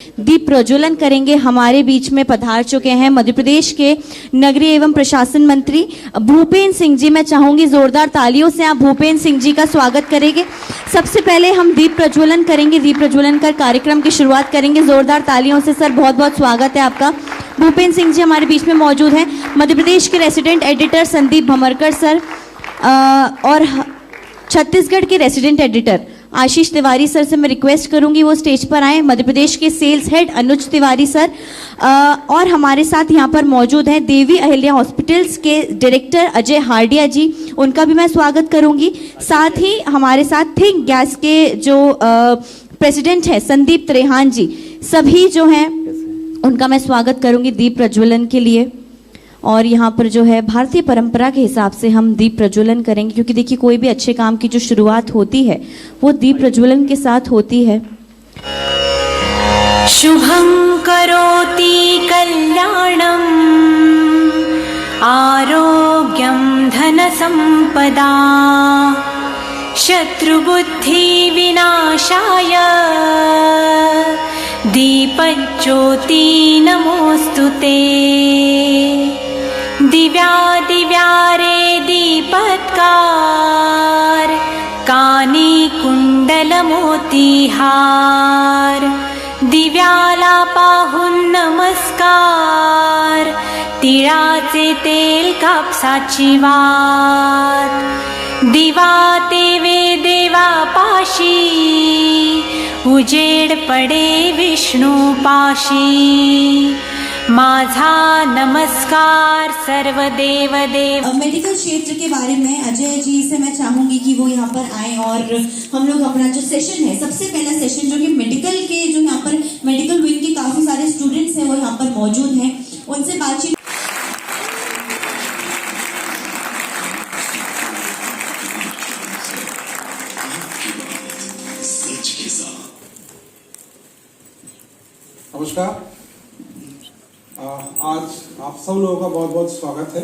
दीप प्रज्वलन करेंगे। हमारे बीच में पधार चुके हैं मध्य प्रदेश के नगरीय एवं प्रशासन मंत्री भूपेंद्र सिंह जी। मैं चाहूंगी जोरदार तालियों से आप भूपेंद्र सिंह जी का स्वागत करेंगे। सबसे पहले हम दीप प्रज्वलन करेंगे, दीप प्रज्वलन कर कार्यक्रम की शुरुआत करेंगे। जोरदार तालियों से सर बहुत बहुत स्वागत है आपका। भूपेंद्र सिंह जी हमारे बीच में मौजूद हैं। मध्य प्रदेश के रेसिडेंट एडिटर संदीप भमरकर सर और छत्तीसगढ़ के रेसिडेंट एडिटर आशीष तिवारी सर से मैं रिक्वेस्ट करूंगी वो स्टेज पर आए। मध्य प्रदेश के सेल्स हेड अनुज तिवारी सर और हमारे साथ यहाँ पर मौजूद हैं देवी अहिल्या हॉस्पिटल्स के डायरेक्टर अजय हार्डिया जी, उनका भी मैं स्वागत करूंगी। साथ ही हमारे साथ थिंक गैस के जो प्रेसिडेंट है संदीप त्रेहान जी, सभी जो हैं उनका मैं स्वागत करूंगी दीप प्रज्वलन के लिए। और यहाँ पर जो है भारतीय परंपरा के हिसाब से हम दीप प्रज्वलन करेंगे, क्योंकि देखिए कोई भी अच्छे काम की जो शुरुआत होती है वो दीप प्रज्वलन के साथ होती है। शुभं करोति कल्याणं आरोग्यं धनसंपदा शत्रुबुद्धि विनाशाय दीपज्योति नमोस्तुते। दिव्या दिव्यारे दीपत्कार कानी कुंडल मोतीहार दिव्याला पाहून नमस्कार तिळाचे तेल कापसाची वात दिवा तेवे देवा पाशी उजेड पडे विष्णु पाशी माझा नमस्कार सर्व देव देव। मेडिकल क्षेत्र के बारे में अजय जी से मैं चाहूंगी कि वो यहाँ पर आए और हम लोग अपना जो सेशन है, सबसे पहला सेशन जो कि मेडिकल के जो यहाँ पर मेडिकल विंग के काफी सारे स्टूडेंट्स हैं वो यहाँ पर मौजूद हैं, उनसे बातचीत। नमस्कार। आज आप सब लोगों का बहुत बहुत स्वागत है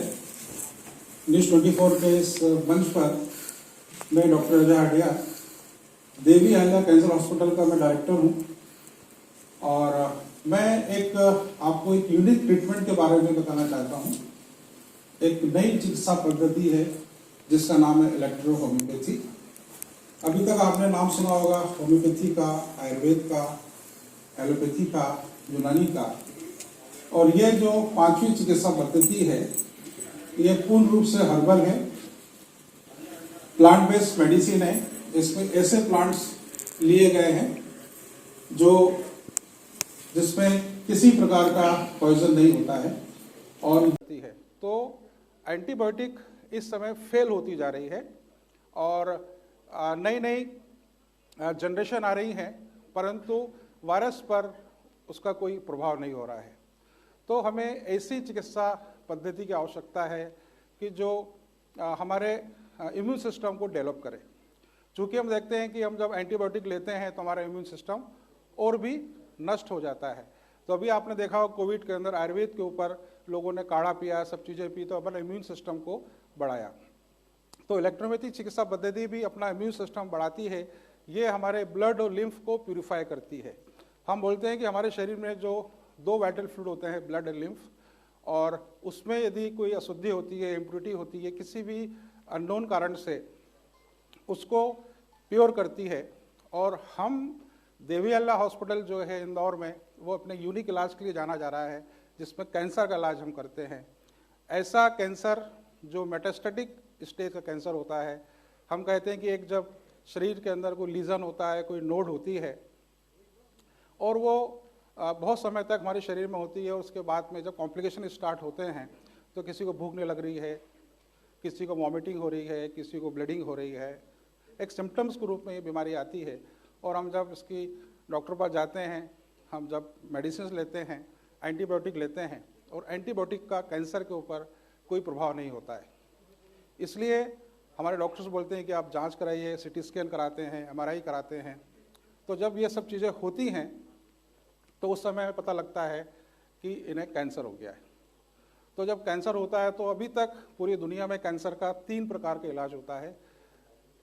न्यूज़ 24 के इस मंच पर। मैं doctor Ajay Hardia, Devi Ahilya cancer hospital का मैं डायरेक्टर हूं और मैं आपको एक यूनिक ट्रीटमेंट के बारे में बताना चाहता हूं। एक नई चिकित्सा पद्धति है जिसका नाम है इलेक्ट्रो होम्योपैथी। अभी तक आपने नाम सुना होगा होम्योपैथी का, आयुर्वेद का, एलोपैथी का, यूनानी का, और ये जो पांचवी चिकित्सा पद्धति है ये पूर्ण रूप से हर्बल है, प्लांट बेस्ड मेडिसिन है। इसमें ऐसे प्लांट्स लिए गए हैं जिसमें किसी प्रकार का पॉइजन नहीं होता है और तो एंटीबायोटिक इस समय फेल होती जा रही है और नई नई जनरेशन आ रही है, परंतु वायरस पर उसका कोई प्रभाव नहीं हो रहा है। तो हमें ऐसी चिकित्सा पद्धति की आवश्यकता है कि जो हमारे इम्यून सिस्टम को डेवलप करे। चूँकि हम देखते हैं कि हम जब एंटीबायोटिक लेते हैं तो हमारा इम्यून सिस्टम और भी नष्ट हो जाता है। तो अभी आपने देखा हो कोविड के अंदर आयुर्वेद के ऊपर लोगों ने काढ़ा पिया, सब चीज़ें पी, तो अपना इम्यून सिस्टम को बढ़ाया। तो इलेक्ट्रोपैथी चिकित्सा पद्धति भी अपना इम्यून सिस्टम बढ़ाती है। ये हमारे ब्लड और लिम्फ को प्यूरिफाई करती है। हम बोलते हैं कि हमारे शरीर में जो दो वाइटल फ्लूइड होते हैं, ब्लड और लिम्फ, और उसमें यदि कोई अशुद्धि होती है, इम्प्योरिटी होती है, किसी भी अननोन कारण से उसको प्योर करती है। और हम देवी अहिल्या हॉस्पिटल जो है इंदौर में, वो अपने यूनिक इलाज के लिए जाना जा रहा है, जिसमें कैंसर का इलाज हम करते हैं। ऐसा कैंसर जो मेटास्टेटिक स्टेज का कैंसर होता है, हम कहते हैं कि एक जब शरीर के अंदर कोई लीजन होता है, कोई नोड होती है और वो बहुत समय तक हमारे शरीर में होती है, और उसके बाद में जब कॉम्प्लिकेशन स्टार्ट होते हैं तो किसी को भूख नहीं लग रही है, किसी को वॉमिटिंग हो रही है, किसी को ब्लीडिंग हो रही है, एक सिम्टम्स के रूप में ये बीमारी आती है। और हम जब इसकी डॉक्टर पास जाते हैं, हम जब मेडिसिन लेते हैं, एंटीबायोटिक लेते हैं, और एंटीबायोटिक का कैंसर के ऊपर कोई प्रभाव नहीं होता है। इसलिए हमारे डॉक्टर्स बोलते हैं कि आप जांच कराइए, सिटी स्कैन कराते हैं, MRI कराते हैं। तो जब ये सब चीज़ें होती हैं तो उस समय पता लगता है कि इन्हें कैंसर हो गया है। तो जब कैंसर होता है तो अभी तक पूरी दुनिया में कैंसर का 3 प्रकार का इलाज होता है।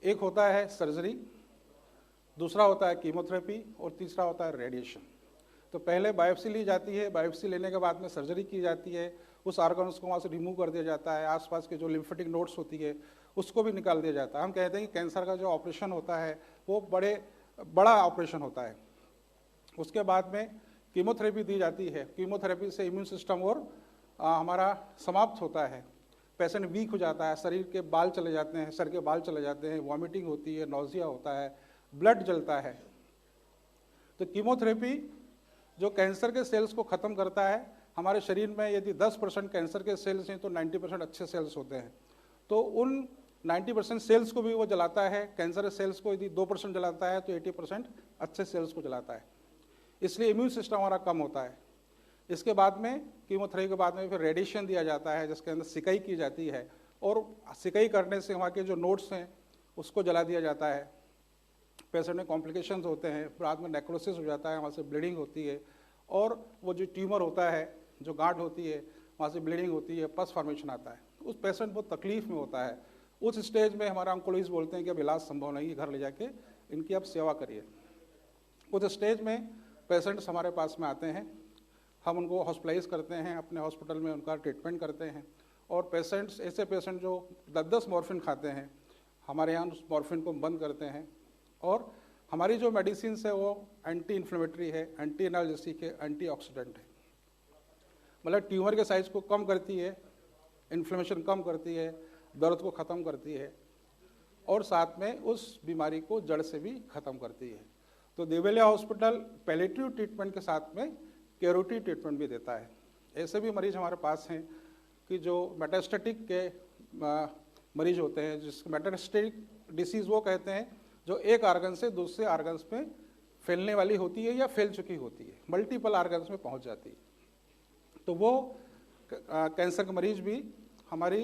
एक होता है सर्जरी, दूसरा होता है कीमोथेरेपी और तीसरा होता है रेडिएशन। तो पहले बायोप्सी ली जाती है, बायोप्सी लेने के बाद में सर्जरी की जाती है, उस ऑर्गन्स को वहाँ से रिमूव कर दिया जाता है, आसपास के जो लिम्फेटिक नोड्स होती है उसको भी निकाल दिया जाता है। हम कहते हैं कि कैंसर का जो ऑपरेशन होता है वो बड़ा ऑपरेशन होता है। उसके बाद में कीमोथेरेपी दी जाती है। कीमोथेरेपी से इम्यून सिस्टम और हमारा समाप्त होता है, पेशेंट वीक हो जाता है, शरीर के बाल चले जाते हैं, सर के बाल चले जाते हैं, वॉमिटिंग होती है, नौजिया होता है, ब्लड जलता है। तो कीमोथेरेपी जो कैंसर के सेल्स को ख़त्म करता है, हमारे शरीर में यदि 10% कैंसर के सेल्स हैं तो 90% अच्छे सेल्स होते हैं, तो उन 90% सेल्स को भी वो जलाता है। कैंसर सेल्स को यदि 2% जलाता है तो 80% अच्छे सेल्स को जलाता है, इसलिए इम्यून सिस्टम हमारा कम होता है। इसके बाद में कीमोथेरेपी के बाद में फिर रेडिएशन दिया जाता है, जिसके अंदर सिकाई की जाती है, और सिकाई करने से वहाँ के जो नोड्स हैं उसको जला दिया जाता है। पेशेंट में कॉम्प्लिकेशंस होते हैं, बाद में नेक्रोसिस हो जाता है, वहाँ से ब्लीडिंग होती है, और वो जो ट्यूमर होता है, जो गांठ होती है, वहाँ से ब्लीडिंग होती है, पस फॉर्मेशन आता है। उस पेशेंट बहुत तकलीफ में होता है। उस स्टेज में हमारा ऑन्कोलॉजिस्ट बोलते हैं कि अब इलाज संभव नहीं है, घर ले जाके इनकी अब सेवा करिए। उस स्टेज में पेशेंट्स हमारे पास में आते हैं, हम उनको हॉस्पिटलाइज करते हैं, अपने हॉस्पिटल में उनका ट्रीटमेंट करते हैं। और पेशेंट्स, ऐसे पेशेंट जो 10-10 मॉर्फिन खाते हैं, हमारे यहाँ उस मॉर्फिन को बंद करते हैं। और हमारी जो मेडिसिन है वो एंटी इन्फ्लेमेटरी है, एंटी एनाल्जेसिक है, एंटीऑक्सीडेंट है, मतलब ट्यूमर के साइज को कम करती है, इन्फ्लेमेशन कम करती है, दर्द को ख़त्म करती है, और साथ में उस बीमारी को जड़ से भी ख़त्म करती है। तो देवेलिया हॉस्पिटल पैलेटिव ट्रीटमेंट के साथ में क्यूरेटिव ट्रीटमेंट भी देता है। ऐसे भी मरीज हमारे पास हैं कि जो मेटास्टेटिक के मरीज होते हैं, जिस मेटास्टेटिक डिसीज़ वो कहते हैं जो एक आर्गन से दूसरे आर्गन्स में फैलने वाली होती है या फैल चुकी होती है, मल्टीपल आर्गन्स में पहुंच जाती है। तो वो कैंसर के मरीज भी हमारी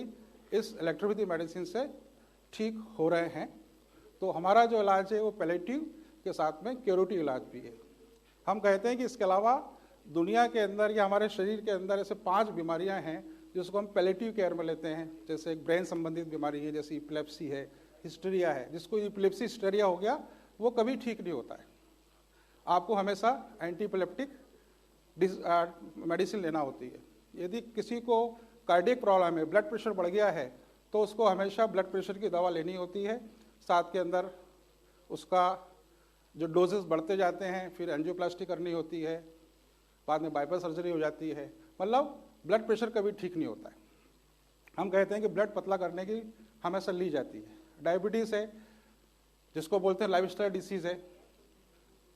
इस इलेक्ट्रोपैथी मेडिसिन से ठीक हो रहे हैं। तो हमारा जो इलाज है वो पैलेटिव के साथ में क्यूरेटिव इलाज भी है। हम कहते हैं कि इसके अलावा दुनिया के अंदर या हमारे शरीर के अंदर ऐसे 5 बीमारियां हैं जिसको हम पैलेटिव केयर में लेते हैं। जैसे एक ब्रेन संबंधित बीमारी है, जैसे इपिलेप्सी है, हिस्टीरिया है। जिसको इपिलेप्सी हिस्टीरिया हो गया वो कभी ठीक नहीं होता है, आपको हमेशा एंटीइपिलेप्टिक मेडिसिन लेना होती है। यदि किसी को कार्डियक प्रॉब्लम है, ब्लड प्रेशर बढ़ गया है, तो उसको हमेशा ब्लड प्रेशर की दवा लेनी होती है। साथ के अंदर उसका जो डोजेस बढ़ते जाते हैं, फिर एंजियोप्लास्टी करनी होती है, बाद में बाईपास सर्जरी हो जाती है। मतलब ब्लड प्रेशर कभी ठीक नहीं होता है। हम कहते हैं कि ब्लड पतला करने की हमेशा ली जाती है। डायबिटीज़ है, जिसको बोलते हैं लाइफस्टाइल डिसीज़ है।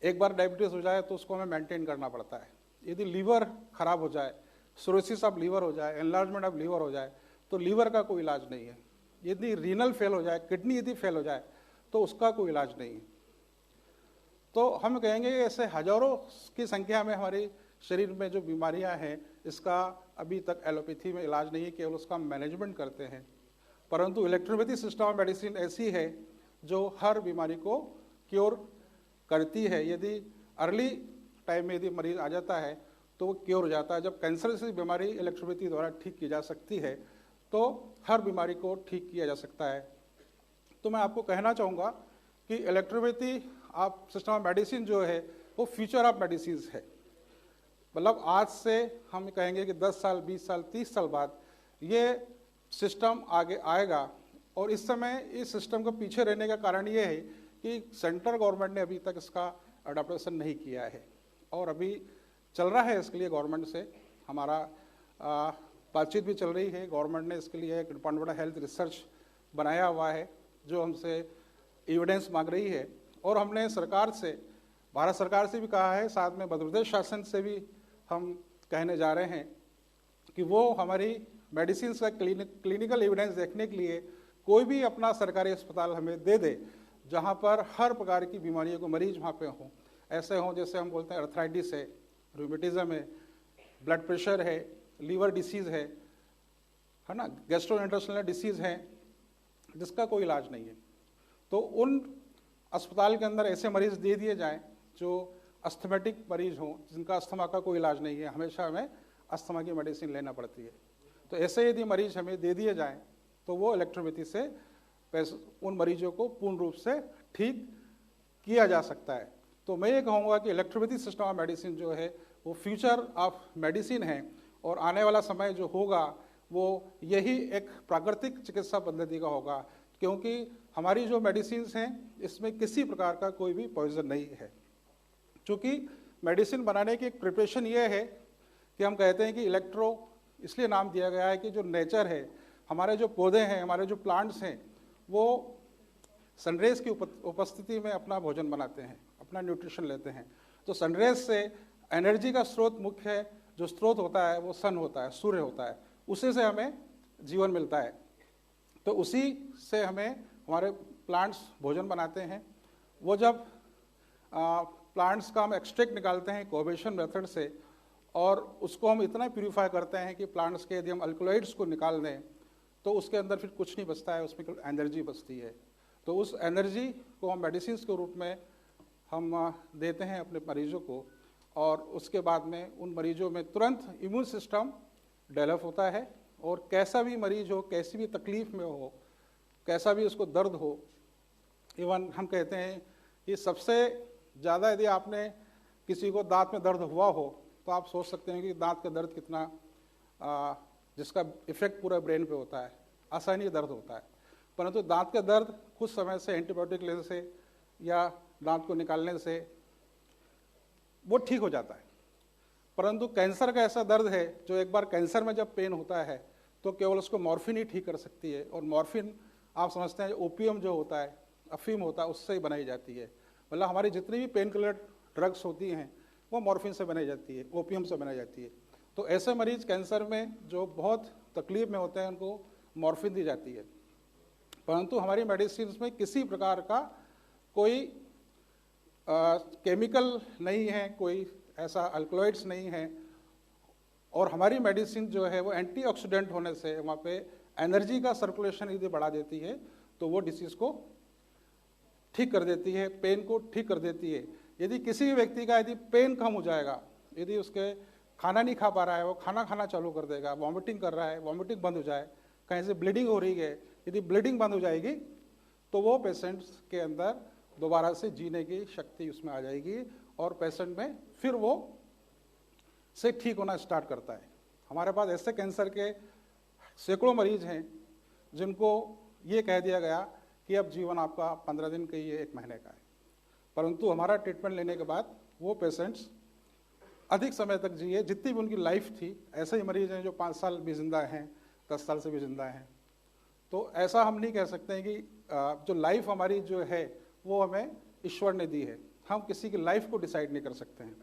एक बार डायबिटीज़ हो जाए तो उसको हमें मेंटेन करना पड़ता है। यदि लीवर खराब हो जाए, सिरोसिस ऑफ लीवर हो जाए, एनलार्जमेंट ऑफ लीवर हो जाए, तो लीवर का कोई इलाज नहीं है। यदि रीनल फेल हो जाए, किडनी यदि फेल हो जाए, तो उसका कोई इलाज नहीं है। तो हम कहेंगे कि ऐसे हजारों की संख्या में हमारे शरीर में जो बीमारियां हैं, इसका अभी तक एलोपैथी में इलाज नहीं है, केवल उसका मैनेजमेंट करते हैं। परंतु इलेक्ट्रोपैथी सिस्टम ऑफ मेडिसिन ऐसी है जो हर बीमारी को क्योर करती है। यदि अर्ली टाइम में यदि मरीज आ जाता है तो वो क्योर हो जाता है। जब कैंसर जैसी बीमारी इलेक्ट्रोपैथी द्वारा ठीक की जा सकती है, तो हर बीमारी को ठीक किया जा सकता है। तो मैं आपको कहना चाहूँगा कि इलेक्ट्रोपैथी आप सिस्टम ऑफ मेडिसिन जो है वो फ्यूचर ऑफ मेडिसिन है। मतलब आज से हम कहेंगे कि 10 साल, 20 साल, 30 साल बाद ये सिस्टम आगे आएगा। और इस समय इस सिस्टम को पीछे रहने का कारण ये है कि सेंट्रल गवर्नमेंट ने अभी तक इसका अडॉप्टेशन नहीं किया है, और अभी चल रहा है इसके लिए गवर्नमेंट से हमारा बातचीत भी चल रही है। गवर्नमेंट ने इसके लिए एक डिपार्टमेंट ऑफ हेल्थ रिसर्च बनाया हुआ है जो हमसे एविडेंस मांग रही है। और हमने सरकार से, भारत सरकार से भी कहा है, साथ में मध्य प्रदेश शासन से भी हम कहने जा रहे हैं कि वो हमारी मेडिसिन का क्लिनिकल एविडेंस देखने के लिए कोई भी अपना सरकारी अस्पताल हमें दे दे, जहाँ पर हर प्रकार की बीमारियों को मरीज वहाँ पे हों। ऐसे हों जैसे हम बोलते हैं अर्थराइटिस है, रूमेटिज्म है, ब्लड प्रेशर है, लीवर डिसीज़ है ना, गैस्ट्रोइंटेस्टाइनल डिसीज़ है, जिसका कोई इलाज नहीं है। तो उन अस्पताल के अंदर ऐसे मरीज दे दिए जाएं जो अस्थमेटिक मरीज हों, जिनका अस्थमा का कोई इलाज नहीं है, हमेशा हमें अस्थमा की मेडिसिन लेना पड़ती है। तो ऐसे यदि मरीज हमें दे दिए जाएं तो वो इलेक्ट्रोपैथी से उन मरीजों को पूर्ण रूप से ठीक किया जा सकता है। तो मैं ये कहूँगा कि इलेक्ट्रोपैथी सिस्टम ऑफ मेडिसिन जो है वो फ्यूचर ऑफ मेडिसिन है और आने वाला समय जो होगा वो यही एक प्राकृतिक चिकित्सा पद्धति का होगा, क्योंकि हमारी जो मेडिसिन्स हैं इसमें किसी प्रकार का कोई भी पॉइजन नहीं है। चूँकि मेडिसिन बनाने की एक प्रिपरेशन ये है कि हम कहते हैं कि इलेक्ट्रो इसलिए नाम दिया गया है कि जो नेचर है, हमारे जो पौधे हैं, हमारे जो प्लांट्स हैं, वो सनरेज की उपस्थिति में अपना भोजन बनाते हैं, अपना न्यूट्रिशन लेते हैं। तो सनरेज से एनर्जी का स्रोत मुख्य जो स्रोत होता है वो सन होता है, सूर्य होता है, उसी से हमें जीवन मिलता है। तो उसी से हमें हमारे प्लांट्स भोजन बनाते हैं। वो जब प्लांट्स का हम एक्सट्रैक्ट निकालते हैं कोवेशन मेथड से और उसको हम इतना प्यूरिफाई करते हैं कि प्लांट्स के यदि हम अल्कलॉइड्स को निकाल दें तो उसके अंदर फिर कुछ नहीं बचता है, उसमें केवल एनर्जी बचती है। तो उस एनर्जी को हम मेडिसिन के रूप में हम देते हैं अपने मरीजों को और उसके बाद में उन मरीजों में तुरंत इम्यून सिस्टम डेवलप होता है और कैसा भी मरीज हो, कैसी भी तकलीफ में हो, कैसा भी उसको दर्द हो, इवन हम कहते हैं कि सबसे ज़्यादा यदि आपने किसी को दांत में दर्द हुआ हो तो आप सोच सकते हैं कि दांत का दर्द कितना जिसका इफेक्ट पूरा ब्रेन पे होता है, असहनीय दर्द होता है। परंतु दांत का दर्द कुछ समय से एंटीबायोटिक लेने से या दांत को निकालने से वो ठीक हो जाता है। परंतु कैंसर का ऐसा दर्द है जो एक बार कैंसर में जब पेन होता है तो केवल उसको मॉर्फिन ही ठीक कर सकती है, और मॉर्फिन आप समझते हैं ओपियम जो होता है, अफीम होता है, उससे ही बनाई जाती है। मतलब हमारी जितनी भी पेन किलर ड्रग्स होती हैं वो मॉर्फिन से बनाई जाती है, ओपियम से बनाई जाती है। तो ऐसे मरीज कैंसर में जो बहुत तकलीफ में होते हैं उनको मॉर्फिन दी जाती है। परंतु हमारी मेडिसिन में किसी प्रकार का कोई केमिकल नहीं है, कोई ऐसा अल्कलॉइड्स नहीं है, और हमारी मेडिसिन जो है वो एंटीऑक्सीडेंट होने से वहाँ पे एनर्जी का सर्कुलेशन यदि बढ़ा देती है तो वो डिसीज़ को ठीक कर देती है, पेन को ठीक कर देती है। यदि किसी भी व्यक्ति का यदि पेन कम हो जाएगा, यदि उसके खाना नहीं खा पा रहा है वो खाना खाना चालू कर देगा, वॉमिटिंग कर रहा है वॉमिटिंग बंद हो जाए, कहीं से ब्लीडिंग हो रही है, यदि ब्लीडिंग बंद हो जाएगी तो वो पेशेंट्स के अंदर दोबारा से जीने की शक्ति उसमें आ जाएगी और पेशेंट में फिर वो से ठीक होना स्टार्ट करता है। हमारे पास ऐसे कैंसर के सैकड़ों मरीज हैं जिनको ये कह दिया गया कि अब जीवन आपका 15 दिन का ही है, 1 महीने का है। परंतु हमारा ट्रीटमेंट लेने के बाद वो पेशेंट्स अधिक समय तक जिए, जितनी भी उनकी लाइफ थी। ऐसे ही मरीज हैं जो 5 साल भी जिंदा हैं, 10 साल से भी जिंदा हैं। तो ऐसा हम नहीं कह सकते हैं कि जो लाइफ हमारी जो है वो हमें ईश्वर ने दी है, हम किसी की लाइफ को डिसाइड नहीं कर सकते हैं।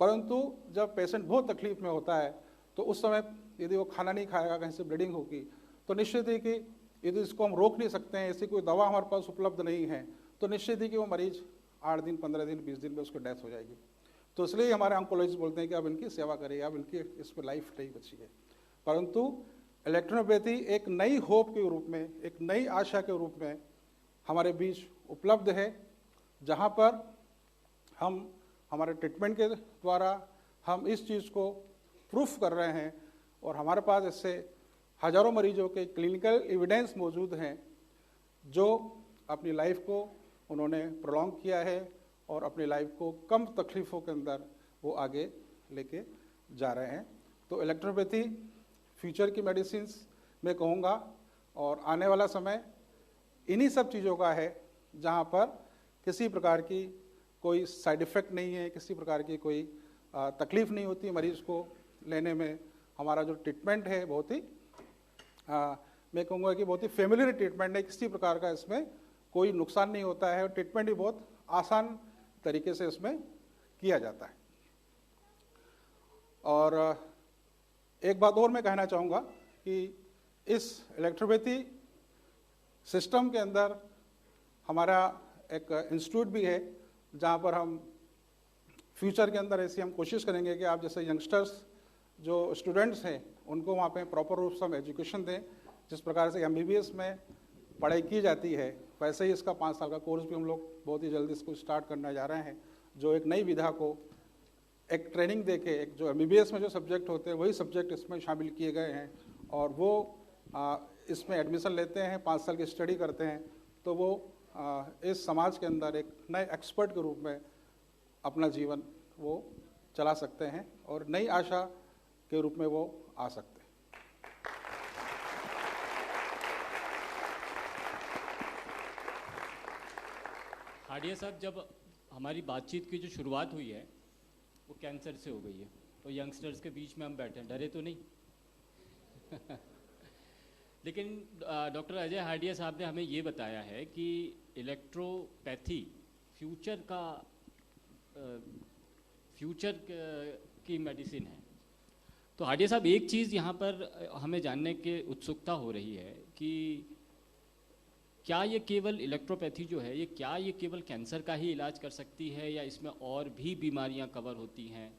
परंतु जब पेशेंट बहुत तकलीफ में होता है तो उस समय यदि वो खाना नहीं खाएगा, कहीं से ब्लीडिंग होगी, तो निश्चित ही कि यदि इसको हम रोक नहीं सकते हैं, ऐसी कोई दवा हमारे पास उपलब्ध नहीं है, तो निश्चित ही कि वो मरीज 8 दिन, 15 दिन, 20 दिन में उसकी डेथ हो जाएगी। तो इसलिए हमारे ऑन्कोलॉजिस्ट बोलते हैं कि अब इनकी सेवा करिए, अब इनकी इसमें लाइफ नहीं बची है। परंतु इलेक्ट्रोपैथी एक नई होप के रूप में, एक नई आशा के रूप में हमारे बीच उपलब्ध है, जहाँ पर हम हमारे ट्रीटमेंट के द्वारा हम इस चीज़ को प्रूफ कर रहे हैं और हमारे पास इससे हजारों मरीजों के क्लिनिकल एविडेंस मौजूद हैं जो अपनी लाइफ को उन्होंने प्रोलॉन्ग किया है और अपनी लाइफ को कम तकलीफ़ों के अंदर वो आगे लेके जा रहे हैं। तो इलेक्ट्रोपैथी फ्यूचर की मेडिसिन्स मैं कहूँगा, और आने वाला समय इन्हीं सब चीज़ों का है जहाँ पर किसी प्रकार की कोई साइड इफ़ेक्ट नहीं है, किसी प्रकार की कोई तकलीफ़ नहीं होती मरीज़ को लेने में। हमारा जो ट्रीटमेंट है बहुत ही मैं कहूँगा कि बहुत ही फेमिलियर ट्रीटमेंट है, किसी प्रकार का इसमें कोई नुकसान नहीं होता है और ट्रीटमेंट भी बहुत आसान तरीके से इसमें किया जाता है। और एक बात और मैं कहना चाहूँगा कि इस इलेक्ट्रोपैथी सिस्टम के अंदर हमारा एक इंस्टीट्यूट भी है जहाँ पर हम फ्यूचर के अंदर ऐसी हम कोशिश करेंगे कि आप जैसे यंगस्टर्स जो स्टूडेंट्स हैं उनको वहाँ पे प्रॉपर रूप से हम एजुकेशन दें। जिस प्रकार से MBBS में पढ़ाई की जाती है वैसे ही इसका 5 साल का कोर्स भी हम लोग बहुत ही जल्दी इसको स्टार्ट करने जा रहे हैं, जो एक नई विधा को एक ट्रेनिंग दे के, एक जो MBBS में जो सब्जेक्ट होते हैं वही सब्जेक्ट इसमें शामिल किए गए हैं और वो इसमें एडमिशन लेते हैं, 5 साल की स्टडी करते हैं, तो वो इस समाज के अंदर एक नए एक्सपर्ट के रूप में अपना जीवन वो चला सकते हैं और नई आशा के रूप में वो आ सकते हैं। हाडिया साहब, जब हमारी बातचीत की जो शुरुआत हुई है वो कैंसर से हो गई है, तो यंगस्टर्स के बीच में हम बैठे हैं, डरे तो नहीं? लेकिन डॉक्टर अजय हाडिया साहब ने हमें ये बताया है कि इलेक्ट्रोपैथी फ्यूचर की मेडिसिन है। तो हाडिया साहब, एक चीज़ यहाँ पर हमें जानने की उत्सुकता हो रही है कि क्या ये केवल इलेक्ट्रोपैथी जो है, क्या ये केवल कैंसर का ही इलाज कर सकती है या इसमें और भी बीमारियां कवर होती हैं?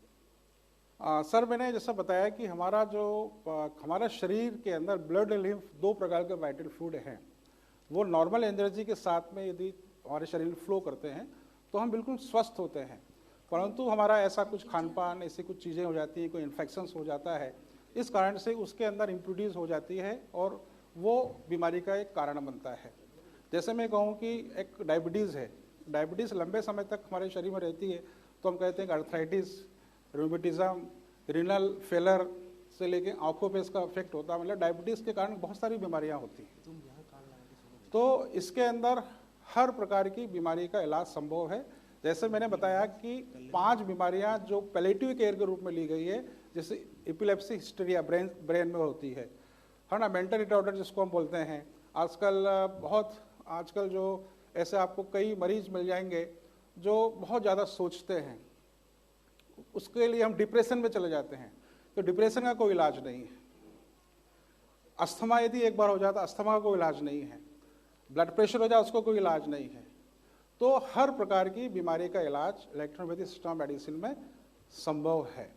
सर, मैंने जैसा बताया कि हमारा शरीर के अंदर ब्लड और लिम्फ 2 प्रकार के वाइटल फ्लूइड हैं। वो नॉर्मल एनर्जी के साथ में यदि हमारे शरीर में फ्लो करते हैं तो हम बिल्कुल स्वस्थ होते हैं, परंतु हमारा ऐसा कुछ खान पान, ऐसी कुछ चीज़ें हो जाती हैं, कोई इन्फेक्शंस हो जाता है, इस कारण से उसके अंदर इम्प्योरिटीज हो जाती है और वो बीमारी का एक कारण बनता है। जैसे मैं कहूँ कि एक डायबिटीज़ है, डायबिटीज़ लंबे समय तक हमारे शरीर में रहती है तो हम कहते हैं कि अर्थराइटिस, रूमेटिज्म, रीनल फेलर से लेके आंखों पे इसका इफेक्ट होता है। मतलब डायबिटीज़ के कारण बहुत सारी बीमारियां होती हैं। तो इसके अंदर हर प्रकार की बीमारी का इलाज संभव है। जैसे मैंने बताया कि 5 बीमारियां जो पैलेटिव केयर के रूप में ली गई है, जैसे एपिलेप्सी, हिस्टीरिया ब्रेन में होती है ना, मेंटल डिसऑर्डर जिसको हम बोलते हैं। आजकल जो ऐसे आपको कई मरीज मिल जाएंगे जो बहुत ज़्यादा सोचते हैं, उसके लिए हम डिप्रेशन में चले जाते हैं, तो डिप्रेशन का कोई इलाज नहीं है। अस्थमा यदि एक बार हो जाता, अस्थमा का कोई इलाज नहीं है। ब्लड प्रेशर हो जाए, उसको कोई इलाज नहीं है। तो हर प्रकार की बीमारी का इलाज इलेक्ट्रोपैथी सिस्टम मेडिसिन में संभव है,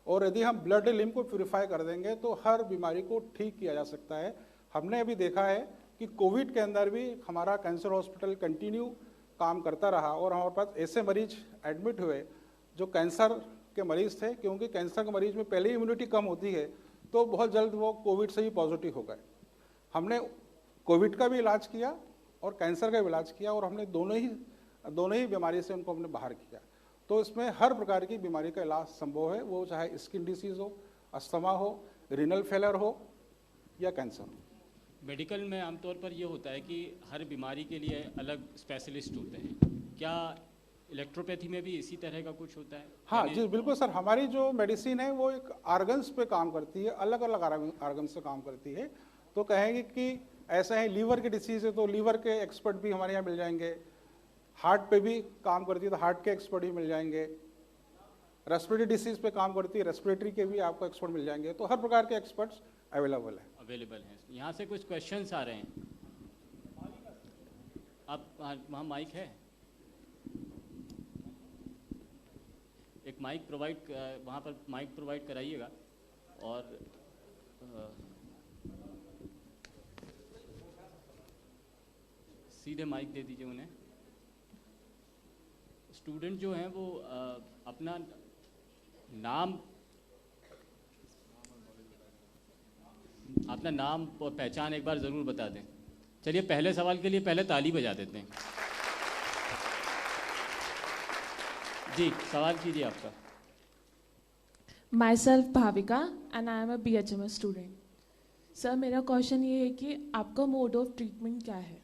और यदि हम ब्लड लिम्फ को प्यूरिफाई कर देंगे तो हर बीमारी को ठीक किया जा सकता है। हमने अभी देखा है कि कोविड के अंदर भी हमारा कैंसर हॉस्पिटल कंटिन्यू काम करता रहा और हमारे पास ऐसे मरीज एडमिट हुए जो कैंसर के मरीज थे, क्योंकि कैंसर के मरीज में पहले ही इम्यूनिटी कम होती है तो बहुत जल्द वो कोविड से ही पॉजिटिव हो गए। हमने कोविड का भी इलाज किया और कैंसर का भी इलाज किया, और हमने दोनों ही बीमारी से उनको हमने बाहर किया। तो इसमें हर प्रकार की बीमारी का इलाज संभव है, वो चाहे स्किन डिसीज हो, अस्थमा हो, रीनल फेलर हो या कैंसर हो। मेडिकल में आमतौर पर ये होता है कि हर बीमारी के लिए अलग स्पेशलिस्ट होते हैं, क्या इलेक्ट्रोपैथी में भी इसी तरह का कुछ होता है? हाँ जी, बिल्कुल सर। हमारी जो मेडिसिन है वो एक आर्गन्स पे काम करती है, अलग अलग आर्गन्स से काम करती है। तो कहेंगे कि ऐसा है, लीवर की डिसीज है तो लीवर के एक्सपर्ट भी हमारे यहाँ मिल जाएंगे, हार्ट पे भी काम करती है तो हार्ट के एक्सपर्ट भी मिल जाएंगे, रेस्पिरेटरी डिसीज पे काम करती है, रेस्पिरेटरी के भी आपको एक्सपर्ट मिल जाएंगे। तो हर प्रकार के एक्सपर्ट्स अवेलेबल हैं। यहाँ से कुछ क्वेश्चंस आ रहे हैं। आप वहाँ माइक है, एक माइक प्रोवाइड, वहाँ पर माइक प्रोवाइड कराइएगा, और सीधे माइक दे दीजिए उन्हें। स्टूडेंट जो हैं वो अपना नाम और पहचान एक बार ज़रूर बता दें। चलिए, पहले सवाल के लिए पहले ताली बजा देते हैं। जी, सवाल कीजिए आपका। Myself Bhavika and I am a BHMS student. Sir, मेरा क्वेश्चन ये है कि आपका मोड ऑफ ट्रीटमेंट क्या है?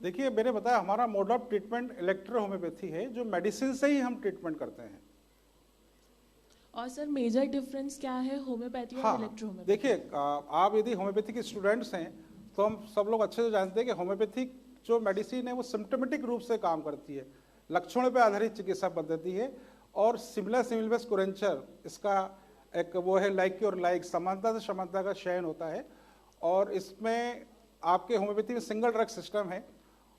देखिए, मैंने बताया हमारा mode of treatment electro homeopathy है, जो मेडिसिन से ही हम ट्रीटमेंट करते हैं। और सर, मेजर डिफरेंस क्या है होम्योपैथी और इलेक्ट्रो होम्योपैथी? देखिए, आप यदि होम्योपैथी के स्टूडेंट्स हैं तो हम सब लोग अच्छे से जानते हैं कि होम्योपैथिक जो मेडिसिन है वो सिम्टोमेटिक रूप से काम करती है, लक्षणों पर आधारित चिकित्सा पद्धति है, और सिमिलस कुरेंचर इसका एक वो है, लाइक और लाइक, समानता से समानता का चयन होता है। और इसमें आपके होम्योपैथी में सिंगल ड्रग सिस्टम है,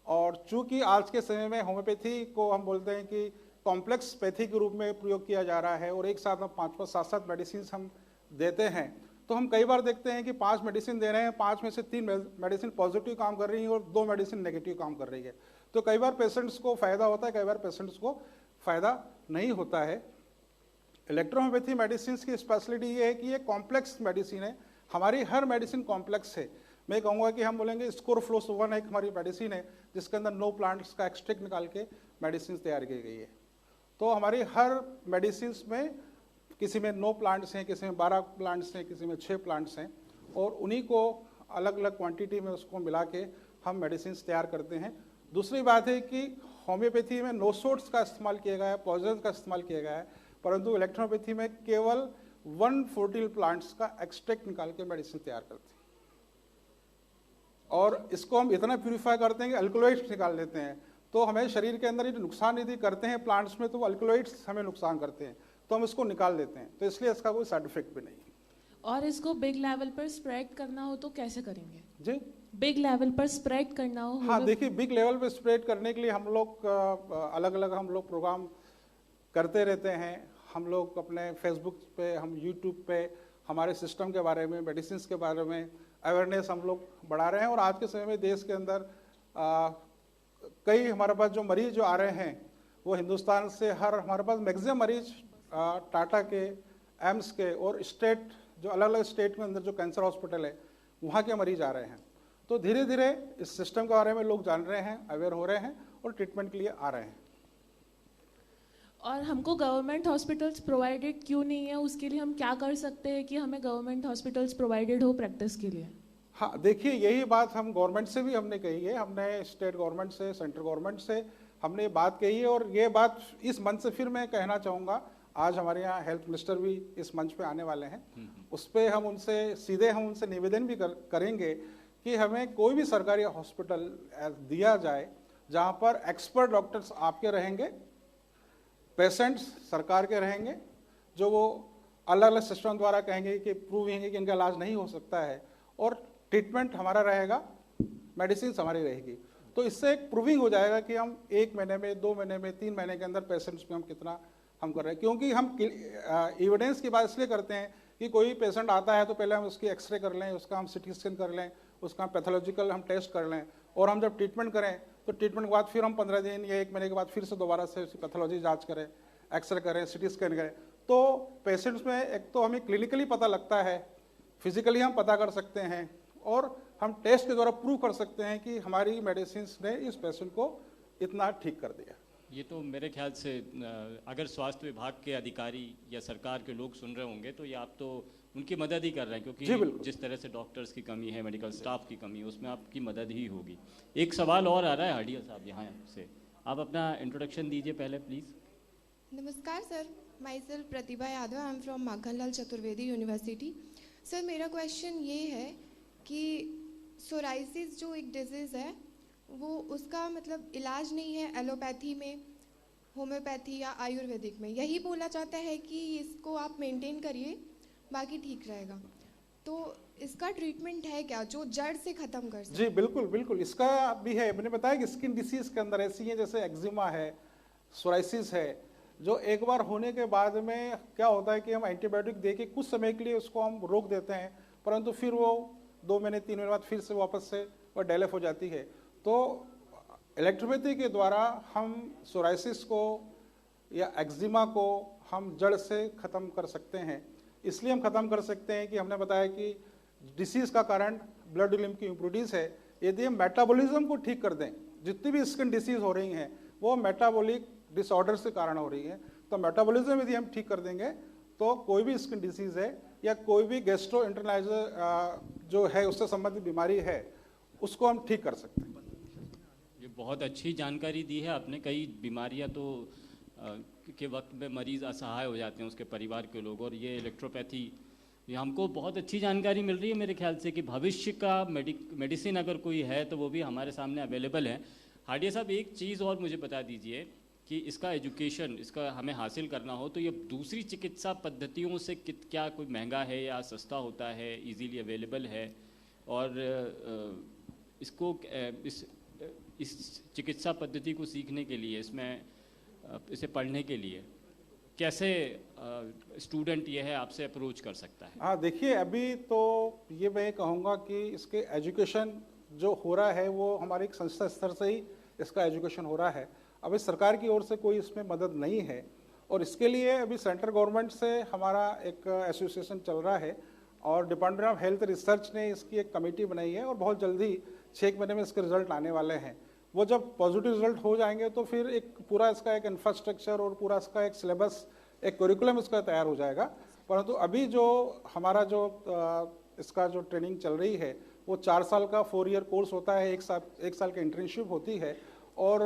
और चूंकि आज के समय में होम्योपैथी को हम बोलते हैं कि कॉम्प्लेक्स पैथी के रूप में प्रयोग किया जा रहा है, और एक साथ में 5-5, 7-7 मेडिसिन हम देते हैं, तो हम कई बार देखते हैं कि 5 मेडिसिन दे रहे हैं, 5 में से 3 मेडिसिन पॉजिटिव काम कर रही है और 2 मेडिसिन नेगेटिव काम कर रही है। तो कई बार पेशेंट्स को फायदा होता है, कई बार पेशेंट्स को फायदा नहीं होता है। इलेक्ट्रोहोम्योपैथी मेडिसिन की स्पेशलिटी ये है कि ये कॉम्प्लेक्स मेडिसिन है। हमारी हर मेडिसिन कॉम्प्लेक्स है। मैं कहूँगा कि हम बोलेंगे स्कोरफ्लोस-1 एक हमारी मेडिसिन है जिसके अंदर 9 प्लांट्स का एक्सट्रैक्ट निकाल के मेडिसिन तैयार की गई है। तो हमारी हर मेडिसिन में किसी में 9 प्लांट्स हैं, किसी में 12 प्लांट्स हैं, किसी में 6 प्लांट्स हैं, और उन्हीं को अलग अलग क्वांटिटी में उसको मिला के हम मेडिसिन तैयार करते हैं। दूसरी बात है कि होम्योपैथी में नोसोड्स का इस्तेमाल किया गया है, पॉइजन का इस्तेमाल किया गया है, परंतु इलेक्ट्रोपैथी में केवल 140 प्लांट्स का एक्सट्रैक्ट निकाल के मेडिसिन तैयार करते हैं। और इसको हम इतना प्यूरिफाई करते हैं कि अल्कलॉइड्स निकाल लेते हैं, तो हमें शरीर के अंदर ये नुकसान यदि करते हैं प्लांट्स में तो वो अल्कलॉइड्स हमें नुकसान करते हैं, तो हम इसको निकाल देते हैं, तो इसलिए इसका कोई साइड इफेक्ट भी नहीं है। और इसको बिग लेवल पर स्प्रेड करना हो तो कैसे करेंगे? जी, बिग लेवल पर स्प्रेड करना हो? हाँ, देखिए बिग लेवल पे स्प्रेड करने के लिए हम लोग अलग अलग प्रोग्राम करते रहते हैं। हम लोग अपने फेसबुक पे, हम यूट्यूब पे हमारे सिस्टम के बारे में, मेडिसिन के बारे में अवेयरनेस हम लोग बढ़ा रहे हैं। और आज के समय में देश के अंदर कई हमारे पास जो मरीज जो आ रहे हैं वो हिंदुस्तान से, हमारे पास मैक्सिमम मरीज टाटा के, एम्स के और स्टेट, जो अलग अलग स्टेट में अंदर जो कैंसर हॉस्पिटल है वहाँ के मरीज आ रहे हैं। तो धीरे धीरे इस सिस्टम के बारे में लोग जान रहे हैं, अवेयर हो रहे हैं और ट्रीटमेंट के लिए आ रहे हैं। और हमको गवर्नमेंट हॉस्पिटल्स प्रोवाइडेड क्यों नहीं है, उसके लिए हम क्या कर सकते हैं कि हमें गवर्नमेंट हॉस्पिटल्स प्रोवाइडेड हो प्रैक्टिस के लिए? हाँ, देखिए यही बात हम गवर्नमेंट से भी हमने कही है, हमने स्टेट गवर्नमेंट से, सेंट्रल गवर्नमेंट से हमने ये बात कही है। और ये बात इस मंच से फिर मैं कहना चाहूँगा, आज हमारे यहाँ हेल्थ मिनिस्टर भी इस मंच पे आने वाले हैं, उस पर हम उनसे निवेदन भी करेंगे कि हमें कोई भी सरकारी हॉस्पिटल दिया जाए जहाँ पर एक्सपर्ट डॉक्टर्स आपके रहेंगे, पेशेंट्स सरकार के रहेंगे, जो वो अलग अलग सिस्टम द्वारा कहेंगे कि प्रूव होंगे कि इनका इलाज नहीं हो सकता है, और ट्रीटमेंट हमारा रहेगा, मेडिसिन हमारी रहेगी। तो इससे एक प्रूविंग हो जाएगा कि हम 1 महीने में, 2 महीने में, 3 महीने के अंदर पेशेंट्स में हम कितना हम कर रहे हैं। क्योंकि हम एविडेंस की बात इसलिए करते हैं कि कोई पेशेंट आता है तो पहले हम उसकी एक्सरे कर लें, उसका हम सिटी स्कैन कर लें, उसका पैथोलॉजिकल हम टेस्ट कर लें, और हम जब ट्रीटमेंट करें तो ट्रीटमेंट के बाद फिर हम 15 दिन या 1 महीने के बाद फिर से दोबारा से उसकी पैथोलॉजी जांच करें, एक्सरे करें, सिटी स्कैन करें। तो पेशेंट्स में एक तो हमें क्लिनिकली पता लगता है, फिजिकली हम पता कर सकते हैं, और हम टेस्ट के द्वारा प्रूव कर सकते हैं कि हमारी मेडिसिन ने इस पेशेंट को इतना ठीक कर दिया। ये तो मेरे ख्याल से अगर स्वास्थ्य विभाग के अधिकारी या सरकार के लोग सुन रहे होंगे तो ये आप तो उनकी मदद ही कर रहे हैं, क्योंकि जिस तरह से डॉक्टर्स की कमी है, मेडिकल स्टाफ की कमी है, उसमें आपकी मदद ही होगी। एक सवाल और आ रहा है हाडिया साहब यहाँ से, आप अपना इंट्रोडक्शन दीजिए पहले प्लीज़। नमस्कार sir, my self Pratibha Yadav, I am from Makhanlal Chaturvedi university. Sir मेरा क्वेश्चन ये है कि सोराइसिस जो एक डिजीज़ है वो उसका मतलब इलाज नहीं है एलोपैथी में, होम्योपैथी या आयुर्वेदिक में, यही बोला जाता है कि इसको आप मेंटेन करिए बाकी ठीक रहेगा, तो इसका ट्रीटमेंट है क्या जो जड़ से खत्म कर सके? जी बिल्कुल बिल्कुल, इसका भी है। मैंने बताया कि स्किन डिसीज के अंदर ऐसी है जैसे एक्जिमा है, सोराइसिस है, जो एक बार होने के बाद में क्या होता है कि हम एंटीबायोटिक दे के कुछ समय के लिए उसको हम रोक देते हैं, परंतु फिर वो 2 महीने 3 महीने बाद फिर से वापस से वो डेवलप हो जाती है। तो इलेक्ट्रोपैथी के द्वारा हम सोराइसिस को या एक्जिमा को हम जड़ से ख़त्म कर सकते हैं। इसलिए हम ख़त्म कर सकते हैं कि हमने बताया कि डिसीज़ का कारण ब्लड लिम्फ की इम्प्योरिटीज़ है। यदि हम मेटाबॉलिज्म को ठीक कर दें, जितनी भी स्किन डिसीज़ हो रही हैं वो मेटाबॉलिक डिसऑर्डर से कारण हो रही है, तो मेटाबॉलिज्म यदि हम ठीक कर देंगे तो कोई भी स्किन डिसीज़ है या कोई भी गैस्ट्रो इंटरनाइजर जो है उससे संबंधित बीमारी है उसको हम ठीक कर सकते हैं। ये बहुत अच्छी जानकारी दी है आपने। कई बीमारियां तो के वक्त में मरीज़ असहाय हो जाते हैं, उसके परिवार के लोग, और ये इलेक्ट्रोपैथी, ये हमको बहुत अच्छी जानकारी मिल रही है मेरे ख्याल से कि भविष्य का मेडिसिन अगर कोई है तो वो भी हमारे सामने अवेलेबल है। हाडिया साहब एक चीज़ और मुझे बता दीजिए कि इसका एजुकेशन, इसका हमें हासिल करना हो तो ये दूसरी चिकित्सा पद्धतियों से क्या कोई महंगा है या सस्ता होता है, इजीली अवेलेबल है, और इसको इस चिकित्सा पद्धति को सीखने के लिए, इसमें इसे पढ़ने के लिए कैसे स्टूडेंट ये है आपसे अप्रोच कर सकता है? हाँ देखिए, अभी तो ये मैं कहूँगा कि इसके एजुकेशन जो हो रहा है वो हमारी एक संस्था स्तर से ही इसका एजुकेशन हो रहा है। अभी सरकार की ओर से कोई इसमें मदद नहीं है, और इसके लिए अभी सेंट्रल गवर्नमेंट से हमारा एक एसोसिएशन चल रहा है, और डिपार्टमेंट ऑफ हेल्थ रिसर्च ने इसकी एक कमेटी बनाई है, और बहुत जल्दी 6 महीने में इसके रिजल्ट आने वाले हैं। वो जब पॉजिटिव रिजल्ट हो जाएंगे तो फिर एक पूरा इसका एक इंफ्रास्ट्रक्चर और पूरा इसका एक सिलेबस, एक करिकुलम इसका तैयार हो जाएगा। परंतु अभी जो हमारा जो इसका जो ट्रेनिंग चल रही है वो 4 साल का 4 ईयर कोर्स होता है, 1 साल की इंटर्नशिप होती है। और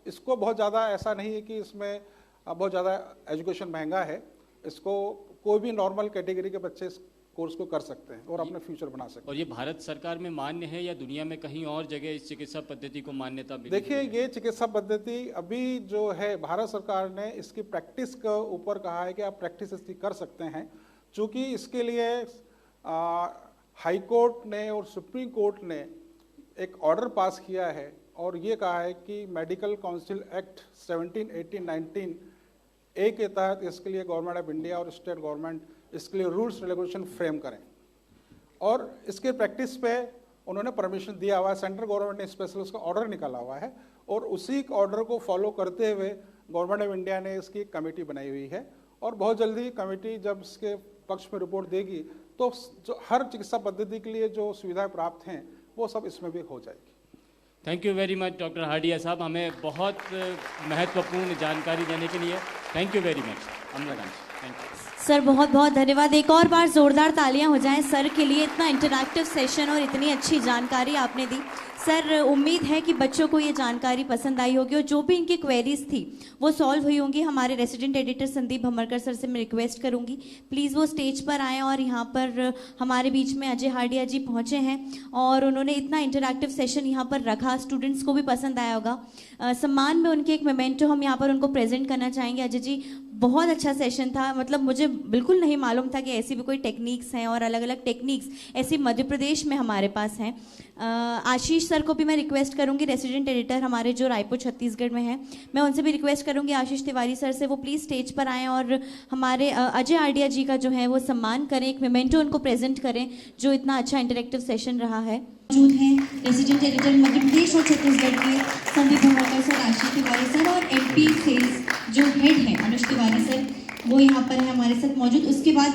इसको बहुत ज़्यादा ऐसा नहीं है कि इसमें बहुत ज़्यादा एजुकेशन महंगा है, इसको कोई भी नॉर्मल कैटेगरी के बच्चे इस कोर्स को कर सकते हैं और अपना फ्यूचर बना सकते हैं। और ये भारत सरकार में मान्य है या दुनिया में कहीं और जगह इस चिकित्सा पद्धति को मान्यता मिली? देखिए, ये चिकित्सा पद्धति अभी जो है भारत सरकार ने इसकी प्रैक्टिस के ऊपर कहा है कि आप प्रैक्टिस इसकी कर सकते हैं। चूँकि इसके लिए हाई कोर्ट ने और सुप्रीम कोर्ट ने एक ऑर्डर पास किया है और ये कहा है कि मेडिकल काउंसिल एक्ट 17, 18, 19 ए के तहत इसके लिए गवर्नमेंट ऑफ इंडिया और स्टेट गवर्नमेंट इसके लिए रूल्स रेगुलेशन फ्रेम करें। और इसके प्रैक्टिस पे उन्होंने परमिशन दिया हुआ है, सेंट्रल गवर्नमेंट ने स्पेशल उसका ऑर्डर निकाला हुआ है और उसी ऑर्डर को फॉलो करते हुए गवर्नमेंट ऑफ इंडिया ने इसकी कमेटी बनाई हुई है। और बहुत जल्दी कमेटी जब इसके पक्ष में रिपोर्ट देगी तो जो हर चिकित्सा पद्धति के लिए जो सुविधाएं प्राप्त हैं वो सब इसमें भी हो जाएगी। Thank you very much doctor Hardia साहब, हमें बहुत महत्वपूर्ण जानकारी देने के लिए thank you very much. Thank you sir, बहुत बहुत धन्यवाद। एक और बार जोरदार तालियां हो जाएं सर के लिए, इतना इंटरैक्टिव सेशन और इतनी अच्छी जानकारी आपने दी। सर, उम्मीद है कि बच्चों को ये जानकारी पसंद आई होगी और जो भी इनकी क्वेरीज थी वो सॉल्व हुई होंगी। हमारे रेसिडेंट एडिटर संदीप भमरकर सर से मैं रिक्वेस्ट करूंगी प्लीज़ वो स्टेज पर आएँ। और यहाँ पर हमारे बीच में अजय हार्डिया जी पहुँचे हैं और उन्होंने इतना इंटरैक्टिव सेशन यहाँ पर रखा, स्टूडेंट्स को भी पसंद आया होगा। सम्मान में उनके एक मोमेंटो हम यहाँ पर उनको प्रेजेंट करना चाहेंगे। अजय जी, बहुत अच्छा सेशन था, मतलब मुझे बिल्कुल नहीं मालूम था कि ऐसी भी कोई टेक्निक्स हैं और अलग अलग टेक्निक्स ऐसी मध्य प्रदेश में हमारे पास हैं। आशीष सर को भी मैं रिक्वेस्ट करूंगी, रेसिडेंट एडिटर हमारे जो रायपुर छत्तीसगढ़ में हैं, मैं उनसे भी रिक्वेस्ट करूंगी आशीष तिवारी सर से वो प्लीज़ स्टेज पर आएँ और हमारे अजय हार्डिया जी का जो है वो सम्मान करें, एक मोमेंटो उनको प्रेजेंट करें जो इतना अच्छा इंटरेक्टिव सेशन रहा है। मौजूद हैं रेसिडेंट एडिटर मध्य प्रदेश और छत्तीसगढ़ के संदीप भमरकर सर, आशीष तिवारी सर और एमपी सेल्स जो हेड हैं अनुज तिवारी सर, वो यहाँ पर है हमारे साथ मौजूद। उसके बाद